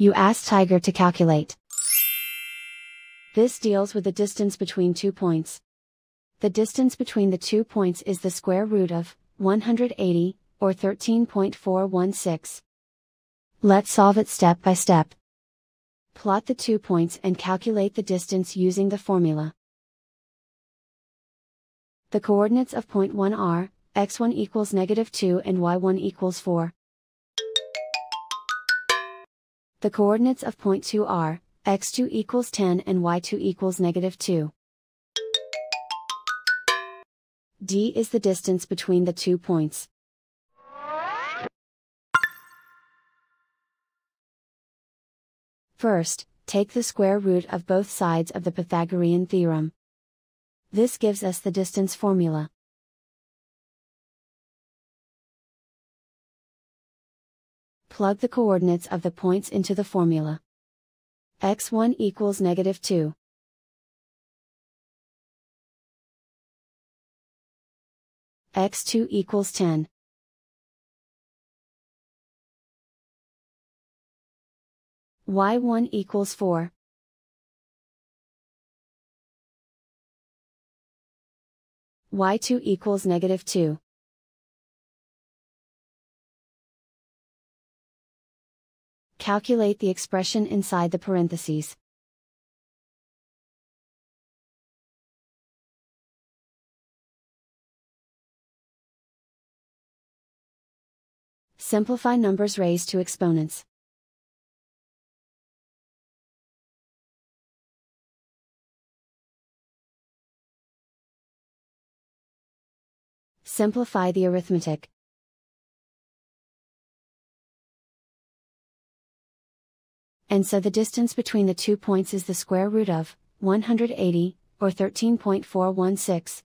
You ask Tiger to calculate. This deals with the distance between 2 points. The distance between the 2 points is the square root of 180, or 13.416. Let's solve it step by step. Plot the 2 points and calculate the distance using the formula. The coordinates of point 1 are, x1 equals -2 and y1 equals 4. The coordinates of point 2 are, x2 equals 10 and y2 equals -2. D is the distance between the 2 points. First, take the square root of both sides of the Pythagorean theorem. This gives us the distance formula. Plug the coordinates of the points into the formula. x1 equals -2. x2 equals 10. y1 equals 4. y2 equals -2. Calculate the expression inside the parentheses. Simplify numbers raised to exponents. Simplify the arithmetic. And so the distance between the 2 points is the square root of 180, or 13.416.